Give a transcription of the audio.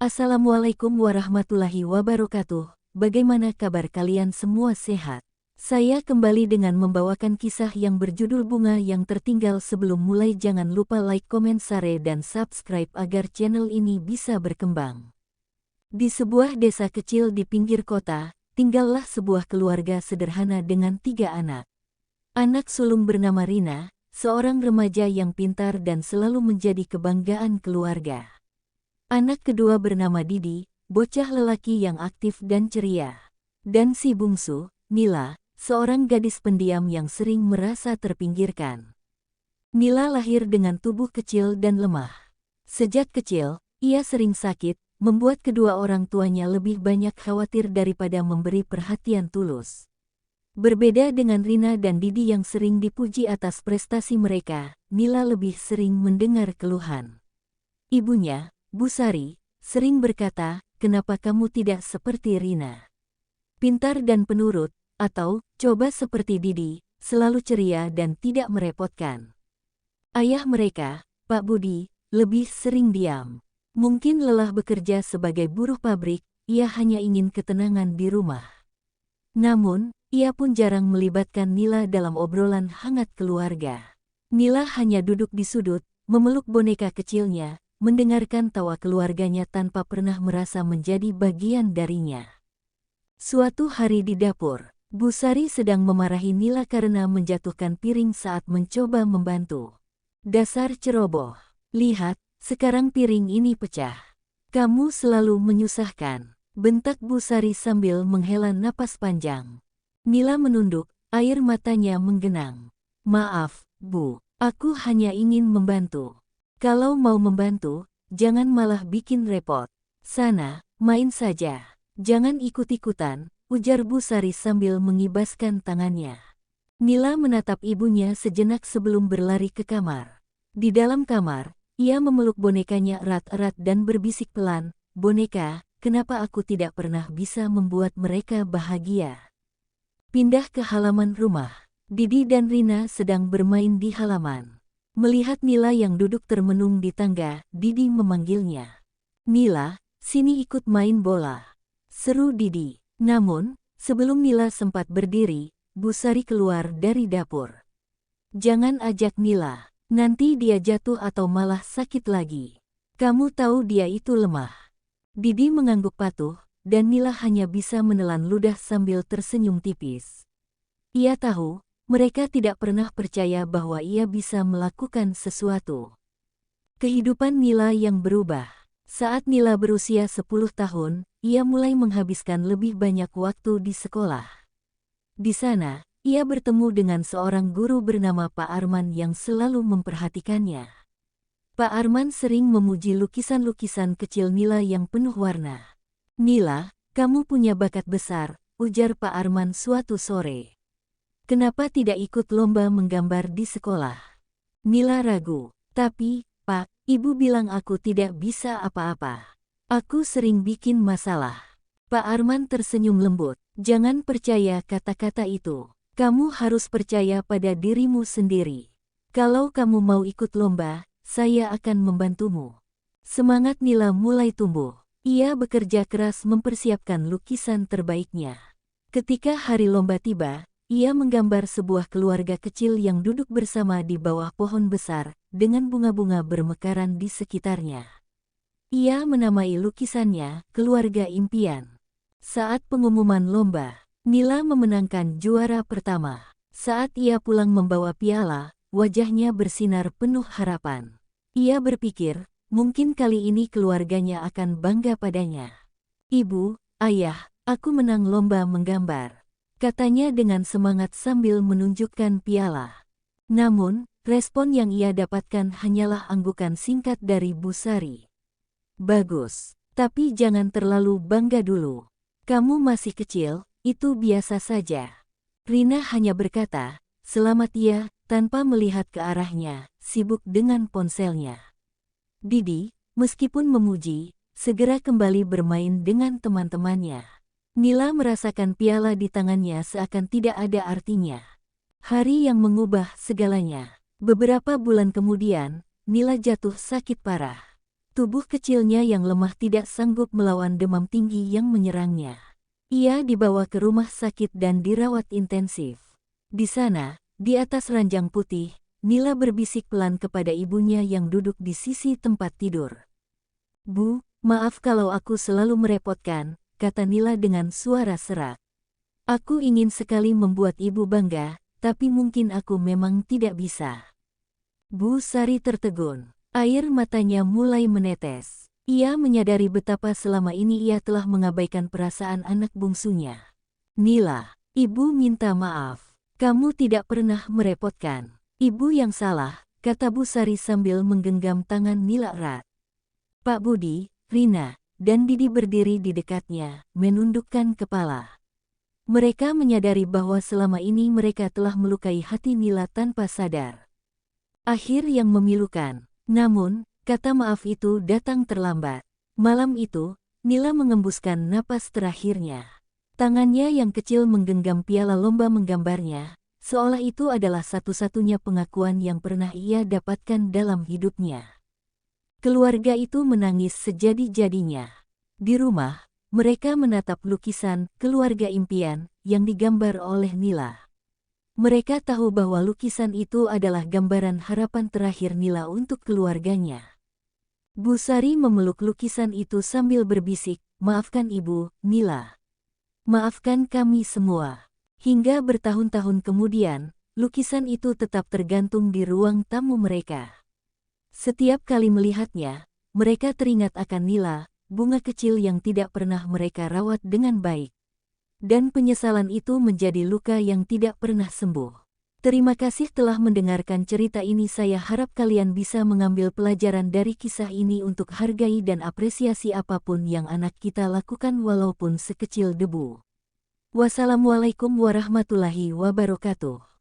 Assalamualaikum warahmatullahi wabarakatuh. Bagaimana kabar kalian semua, sehat? Saya kembali dengan membawakan kisah yang berjudul Bunga yang Tertinggal. Sebelum mulai jangan lupa like, komen, share, dan subscribe agar channel ini bisa berkembang. Di sebuah desa kecil di pinggir kota, tinggallah sebuah keluarga sederhana dengan 3 anak. Anak sulung bernama Rina, seorang remaja yang pintar dan selalu menjadi kebanggaan keluarga. Anak kedua bernama Didi, bocah lelaki yang aktif dan ceria. Dan si bungsu, Nila, seorang gadis pendiam yang sering merasa terpinggirkan. Nila lahir dengan tubuh kecil dan lemah. Sejak kecil, ia sering sakit, membuat kedua orang tuanya lebih banyak khawatir daripada memberi perhatian tulus. Berbeda dengan Rina dan Didi yang sering dipuji atas prestasi mereka, Nila lebih sering mendengar keluhan. Ibunya, Bu Sari, sering berkata, "Kenapa kamu tidak seperti Rina? Pintar dan penurut, atau coba seperti Didi, selalu ceria dan tidak merepotkan." Ayah mereka, Pak Budi, lebih sering diam. Mungkin lelah bekerja sebagai buruh pabrik, ia hanya ingin ketenangan di rumah. Namun, ia pun jarang melibatkan Nila dalam obrolan hangat keluarga. Nila hanya duduk di sudut, memeluk boneka kecilnya, mendengarkan tawa keluarganya tanpa pernah merasa menjadi bagian darinya. Suatu hari di dapur, Bu Sari sedang memarahi Nila karena menjatuhkan piring saat mencoba membantu. "Dasar ceroboh, lihat, sekarang piring ini pecah. Kamu selalu menyusahkan," bentak Bu Sari sambil menghela napas panjang. Nila menunduk, air matanya menggenang. "Maaf, Bu, aku hanya ingin membantu. Kalau mau membantu, jangan malah bikin repot. Sana, main saja. Jangan ikut-ikutan," ujar Bu Sari sambil mengibaskan tangannya. Nila menatap ibunya sejenak sebelum berlari ke kamar. Di dalam kamar, ia memeluk bonekanya erat-erat dan berbisik pelan, "Boneka, kenapa aku tidak pernah bisa membuat mereka bahagia?" Pindah ke halaman rumah. Didi dan Rina sedang bermain di halaman. Melihat Nila yang duduk termenung di tangga, Didi memanggilnya. "Nila, sini ikut main bola," seru Didi. Namun, sebelum Nila sempat berdiri, Bu Sari keluar dari dapur. "Jangan ajak Nila, nanti dia jatuh atau malah sakit lagi. Kamu tahu dia itu lemah." Didi mengangguk patuh, dan Nila hanya bisa menelan ludah sambil tersenyum tipis. Ia tahu, mereka tidak pernah percaya bahwa ia bisa melakukan sesuatu. Kehidupan Nila yang berubah. Saat Nila berusia 10 tahun, ia mulai menghabiskan lebih banyak waktu di sekolah. Di sana, ia bertemu dengan seorang guru bernama Pak Arman yang selalu memperhatikannya. Pak Arman sering memuji lukisan-lukisan kecil Nila yang penuh warna. "Nila, kamu punya bakat besar," ujar Pak Arman suatu sore. "Kenapa tidak ikut lomba menggambar di sekolah?" Nila ragu. "Tapi, Pak, Ibu bilang aku tidak bisa apa-apa. Aku sering bikin masalah." Pak Arman tersenyum lembut. "Jangan percaya kata-kata itu. Kamu harus percaya pada dirimu sendiri. Kalau kamu mau ikut lomba, saya akan membantumu." Semangat Nila mulai tumbuh. Ia bekerja keras mempersiapkan lukisan terbaiknya. Ketika hari lomba tiba, ia menggambar sebuah keluarga kecil yang duduk bersama di bawah pohon besar, dengan bunga-bunga bermekaran di sekitarnya. Ia menamai lukisannya "Keluarga Impian." Saat pengumuman lomba, Nila memenangkan juara pertama. Saat ia pulang membawa piala, wajahnya bersinar penuh harapan. Ia berpikir, mungkin kali ini keluarganya akan bangga padanya. "Ibu, Ayah, aku menang lomba menggambar," katanya dengan semangat sambil menunjukkan piala. Namun, respon yang ia dapatkan hanyalah anggukan singkat dari Bu Sari. "Bagus, tapi jangan terlalu bangga dulu. Kamu masih kecil, itu biasa saja." Rina hanya berkata, "Selamat ya," tanpa melihat ke arahnya, sibuk dengan ponselnya. Didi, meskipun memuji, segera kembali bermain dengan teman-temannya. Nila merasakan piala di tangannya seakan tidak ada artinya. Hari yang mengubah segalanya. Beberapa bulan kemudian, Nila jatuh sakit parah. Tubuh kecilnya yang lemah tidak sanggup melawan demam tinggi yang menyerangnya. Ia dibawa ke rumah sakit dan dirawat intensif. Di sana, di atas ranjang putih, Nila berbisik pelan kepada ibunya yang duduk di sisi tempat tidur. "Bu, maaf kalau aku selalu merepotkan," kata Nila dengan suara serak. "Aku ingin sekali membuat ibu bangga, tapi mungkin aku memang tidak bisa." Bu Sari tertegun. Air matanya mulai menetes. Ia menyadari betapa selama ini ia telah mengabaikan perasaan anak bungsunya. "Nila, ibu minta maaf. Kamu tidak pernah merepotkan. Ibu yang salah," kata Bu Sari sambil menggenggam tangan Nila erat. Pak Budi, Rina, dan Didi berdiri di dekatnya, menundukkan kepala. Mereka menyadari bahwa selama ini mereka telah melukai hati Nila tanpa sadar. Akhir yang memilukan. Namun, kata maaf itu datang terlambat. Malam itu, Nila mengembuskan napas terakhirnya. Tangannya yang kecil menggenggam piala lomba menggambarnya, seolah itu adalah satu-satunya pengakuan yang pernah ia dapatkan dalam hidupnya. Keluarga itu menangis sejadi-jadinya. Di rumah, mereka menatap lukisan keluarga impian yang digambar oleh Nila. Mereka tahu bahwa lukisan itu adalah gambaran harapan terakhir Nila untuk keluarganya. Bu Sari memeluk lukisan itu sambil berbisik, "Maafkan Ibu, Nila. Maafkan kami semua." Hingga bertahun-tahun kemudian, lukisan itu tetap tergantung di ruang tamu mereka. Setiap kali melihatnya, mereka teringat akan Nila, bunga kecil yang tidak pernah mereka rawat dengan baik. Dan penyesalan itu menjadi luka yang tidak pernah sembuh. Terima kasih telah mendengarkan cerita ini. Saya harap kalian bisa mengambil pelajaran dari kisah ini untuk hargai dan apresiasi apapun yang anak kita lakukan walaupun sekecil debu. Wassalamualaikum warahmatullahi wabarakatuh.